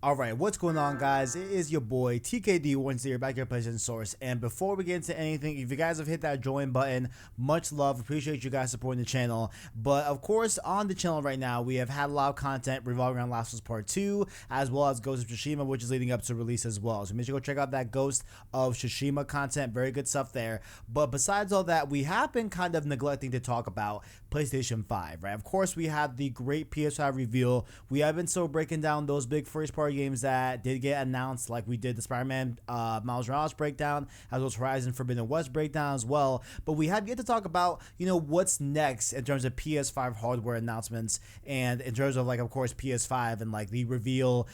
Alright, what's going on, guys? It is your boy TKD1 here, back here PlayStation Source. And before we get into anything, if you guys have hit that join button, much love, appreciate you guys supporting the channel. But of course, on the channel right now, we have had a lot of content revolving around Last of Us Part 2, as well as Ghost of Tsushima, which is leading up to release as well. So make sure to go check out that Ghost of Tsushima content, very good stuff there. But besides all that, we have been kind of neglecting to talk about PlayStation 5, right? Of course, we had the great PS5 reveal. We have been still breaking down those big first-party games that did get announced, like we did the Spider-Man Miles Morales breakdown, as well as Horizon Forbidden West breakdown as well. But we have yet to talk about, what's next in terms of PS5 hardware announcements, and in terms of, like, of course, PS5 and like the reveal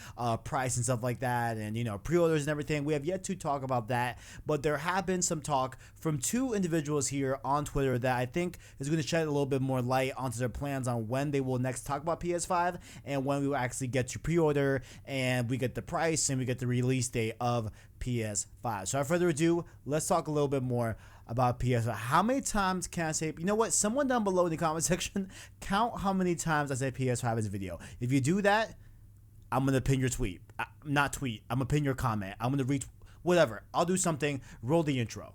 price and stuff like that, and pre-orders and everything. We have yet to talk about that, but there have been some talk from two individuals here on Twitter that I think is going to shed a little bit more light onto their plans on when they will next talk about PS5 and when we will actually get to pre-order, and we get the price and we get the release date of PS5. So without further ado, let's talk a little bit more about PS5. How many times can I say, someone down below in the comment section, count how many times I say PS5 in this video. If you do that, I'm going to pin your tweet. I'm going to pin your comment. I'm going to reach whatever. I'll do something. Roll the intro.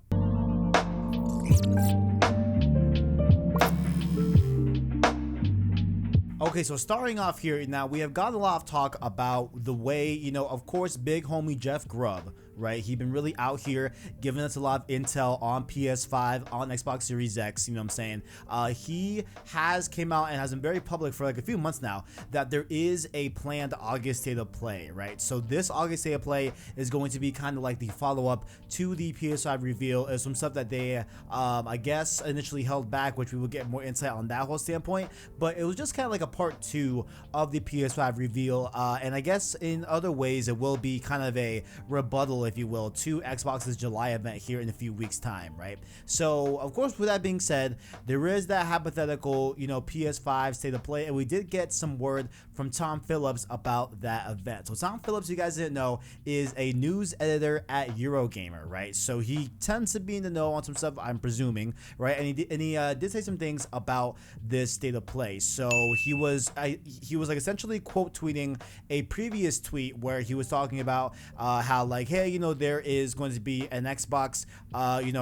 Okay, so starting off here, now we have got a lot of talk about the way, of course, big homie Jeff Grubb, right? He's been really out here giving us a lot of intel on PS5, on Xbox Series X, you know what I'm saying? He has came out and has been very public for like a few months now that there is a planned August state of play, right? So this August state of play is going to be kind of like the follow-up to the PS5 reveal. Is some stuff that they, I guess, initially held back, which we will get more insight on that whole standpoint, but it was just kind of like a part 2 of the PS5 reveal, and I guess in other ways it will be kind of a rebuttal, if you will, to Xbox's July event here in a few weeks time, right? So of course, with that being said, there is that hypothetical PS5 state of play, and we did get some word from Tom Phillips about that event. So Tom Phillips, you guys didn't know, is a news editor at Eurogamer, right? So he tends to be in the know on some stuff, I'm presuming, right? And he did say some things about this state of play. So he was like essentially quote tweeting a previous tweet where he was talking about how, like, hey, there is going to be an Xbox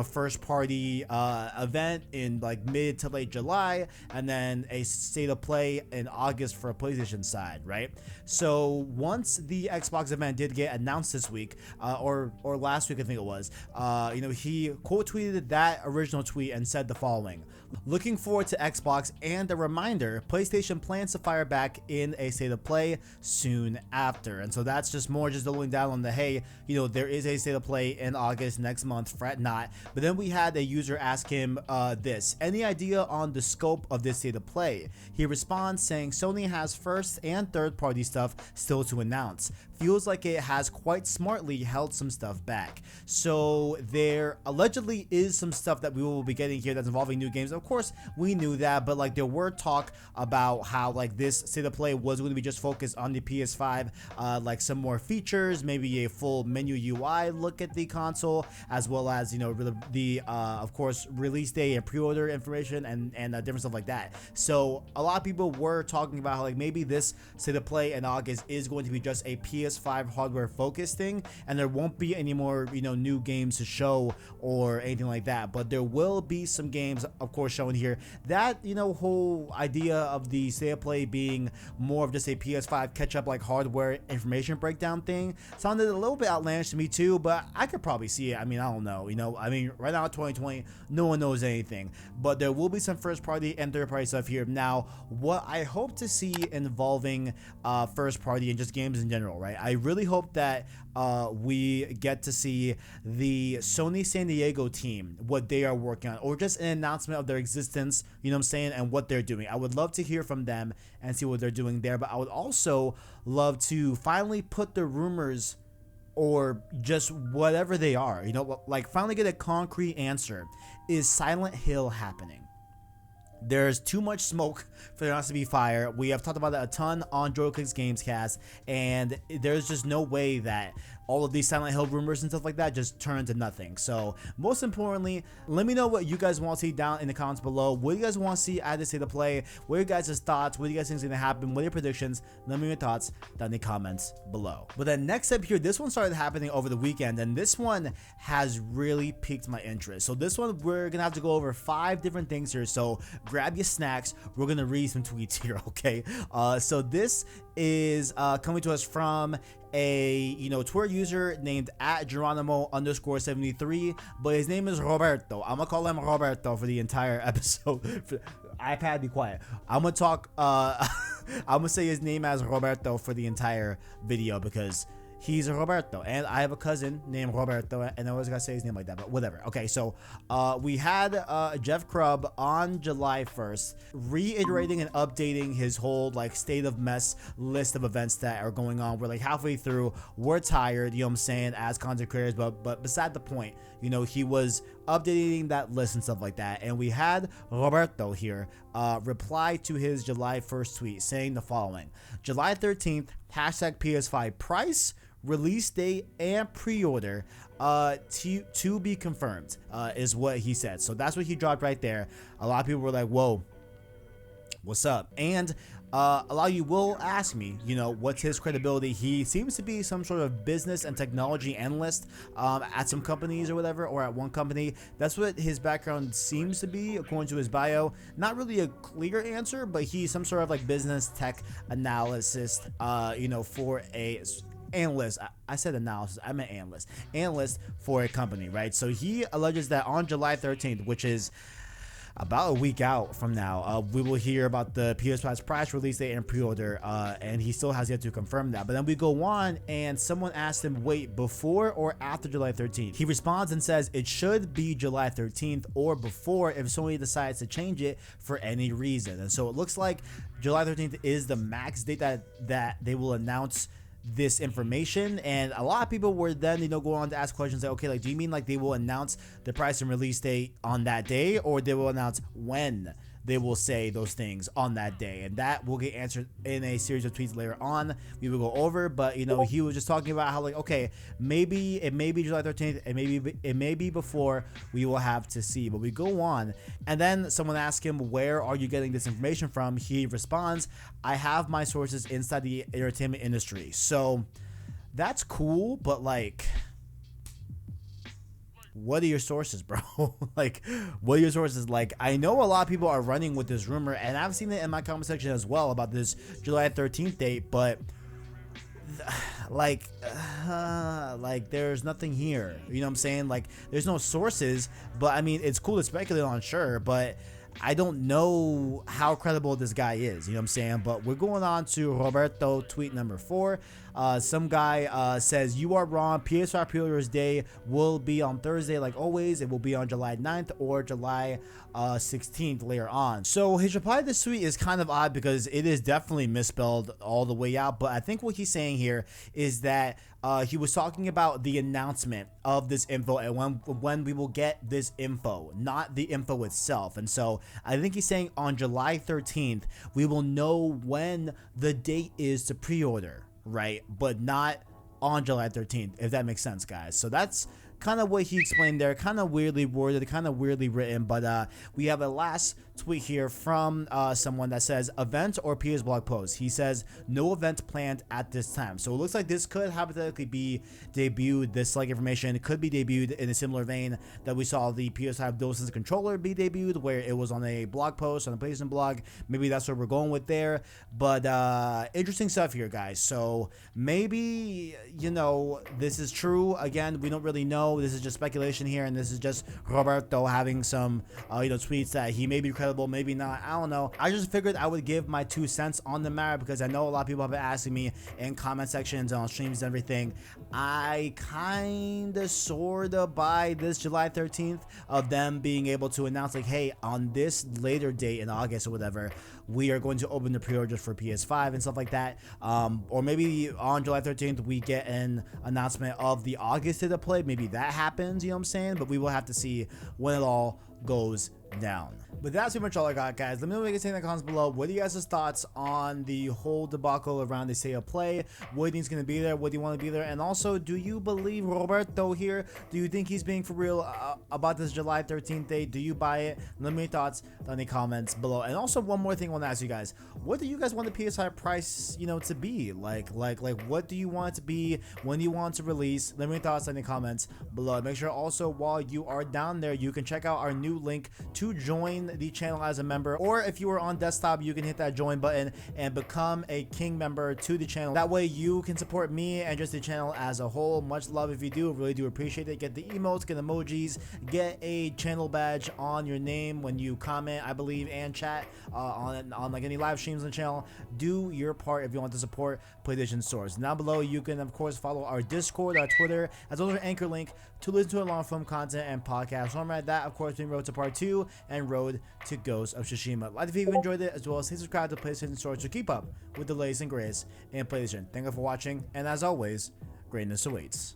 first party event in like mid to late July, and then a state of play in August for a PlayStation side, right? So once the Xbox event did get announced this week, or last week I think it was, he quote tweeted that original tweet and said the following: "Looking forward to Xbox, and a reminder, PlayStation plans to fire back in a state of play soon after." And so that's just more just doubling down on the, hey, there is a state of play in August next month, fret not. But then we had a user ask him this: any idea on the scope of this state of play? He responds saying Sony has first and third party stuff still to announce. Feels like it has quite smartly held some stuff back. So there allegedly is some stuff that we will be getting here that's involving new games. Of course, we knew that, but like there were talk about how like this state of play was going to be just focused on the PS5, like some more features, maybe a full menu UI look at the console, as well as the of course release day and pre-order information and different stuff like that. So a lot of people were talking about how like maybe this state of play in August is going to be just a PS5 hardware focused thing, and there won't be any more new games to show or anything like that. But there will be some games, of course, shown here. That whole idea of the state of play being more of just a PS5 catch-up like hardware information breakdown thing sounded a little bit outlandish to me too, but I could probably see it. I mean, I don't know, right now in 2020, no one knows anything, but there will be some first party and third party stuff here. Now, what I hope to see involving first party and just games in general, right? I really hope that we get to see the Sony San Diego team, what they are working on, or just an announcement of their existence, what I'm saying, and what they're doing. I would love to hear from them and see what they're doing there, but I would also love to finally put the rumors, or just whatever they are, like finally get a concrete answer. Is Silent Hill happening? There's too much smoke for there not to be fire. We have talked about that a ton on JoJoKicks Gamescast, and there's just no way that all of these Silent Hill rumors and stuff like that just turn into nothing. So most importantly, let me know what you guys want to see down in the comments below. What do you guys want to see at this state of play? What are you guys' thoughts? What do you guys think is going to happen? What are your predictions? Let me know your thoughts down in the comments below. But then next up here, this one started happening over the weekend, and this one has really piqued my interest. So this one, we're going to have to go over 5 different things here. So grab your snacks. We're going to read some tweets here, okay? So this is coming to us from a Twitter user named @Geronimo_73, but his name is Roberto. I'm gonna call him Roberto for the entire episode. iPad, be quiet. I'm gonna talk. I'm gonna say his name as Roberto for the entire video because he's Roberto, and I have a cousin named Roberto, and I always gotta say his name like that, but whatever. Okay, so we had Jeff Grubb on July 1st reiterating and updating his whole like state of mess list of events that are going on. We're like halfway through, we're tired, you know what I'm saying, as content creators, but beside the point, he was updating that list and stuff like that. And we had Roberto here reply to his July 1st tweet saying the following: July 13th, hashtag PS5 Price, release date and pre-order to be confirmed, is what he said. So that's what he dropped right there. A lot of people were like, whoa, what's up? And a lot of you will ask me, what's his credibility? He seems to be some sort of business and technology analyst at some companies or whatever, or at one company. That's what his background seems to be, according to his bio. Not really a clear answer, but he's some sort of like business tech analyst, for a analyst. I said analysis, I meant analyst for a company, right? So he alleges that on July 13th, which is about a week out from now, we will hear about the PS5 Price release date and pre-order, and he still has yet to confirm that. But then we go on, and someone asked him, wait, before or after July 13th? He responds and says it should be July 13th or before if Sony decides to change it for any reason. And so it looks like July 13th is the max date that they will announce this information. And a lot of people were then go on to ask questions like, okay, like, do you mean like they will announce the price and release date on that day, or they will announce when they will say those things on that day? And that will get answered in a series of tweets later on. We will go over, but he was just talking about how, like, okay, maybe it may be July 13th, and maybe it may be before. We will have to see. But we go on, and then someone asks him, where are you getting this information from? He responds, I have my sources inside the entertainment industry. So that's cool, but like, what are your sources, bro? Like, what are your sources? Like, I know a lot of people are running with this rumor, and I've seen it in my comment section as well about this July 13th date, but like there's nothing here. You know what I'm saying? Like, there's no sources, but I mean, it's cool to speculate on, sure, but I don't know how credible this guy is, you know what I'm saying? But we're going on to Roberto tweet number 4. Some guy says, you are wrong. PS5 pre-orders day will be on Thursday like always. It will be on July 9th or July 16th later on. So his reply to this tweet is kind of odd because it is definitely misspelled all the way out. But I think what he's saying here is that he was talking about the announcement of this info and when we will get this info, not the info itself. And so I think he's saying on July 13th, we will know when the date is to pre-order, right? But not on July 13th, if that makes sense, guys. So that's kind of what he explained there. Kind of weirdly worded, kind of weirdly written, but we have a last tweet here from someone that says event or PS blog post. He says no event planned at this time. So it looks like this could hypothetically be debuted. This like information could be debuted in a similar vein that we saw the PS5 DualSense controller be debuted, where it was on a blog post on a PlayStation blog. Maybe that's what we're going with there. But interesting stuff here, guys. So maybe this is true. Again, we don't really know. This is just speculation here, and this is just Roberto having some tweets that he may be credible, maybe not. I don't know. I just figured I would give my 2 cents on the matter because I know a lot of people have been asking me in comment sections on streams and everything. I kind of sort of buy this July 13th of them being able to announce like, hey, on this later date in August or whatever, we are going to open the pre-orders for PS5 and stuff like that. Or maybe on July 13th, we get an announcement of the August state of play. Maybe that happens, you know what I'm saying? But we will have to see when it all goes down. But that's pretty much all I got, guys. Let me know what you guys think in the comments below. What are you guys' thoughts on the whole debacle around the state of play? What do you think is going to be there? What do you want to be there? And also, do you believe Roberto here? Do you think he's being for real about this July 13th date? Do you buy it? Let me know your thoughts down in the comments below. And also, one more thing I want to ask you guys. What do you guys want the PS5 price, to be? Like, what do you want it to be? When do you want it to release? Let me know your thoughts in the comments below. Make sure also, while you are down there, you can check out our new link to join the channel as a member, or if you are on desktop, you can hit that join button and become a king member to the channel. That way you can support me and just the channel as a whole. Much love if you do. Really do appreciate it. Get the emotes, get emojis, get a channel badge on your name when you comment, I believe, and chat on like any live streams on the channel. Do your part if you want to support PlayStation Source. Down below you can of course follow our Discord, our Twitter, as well as our Anchor link to listen to our long film content and podcasts. So I'm at that, of course, being Road to Part 2 and Road to Ghost of Tsushima. Like if you enjoyed it, as well as hit subscribe to PlayStation Source to keep up with the latest and greatest in PlayStation. Thank you for watching, and as always, greatness awaits.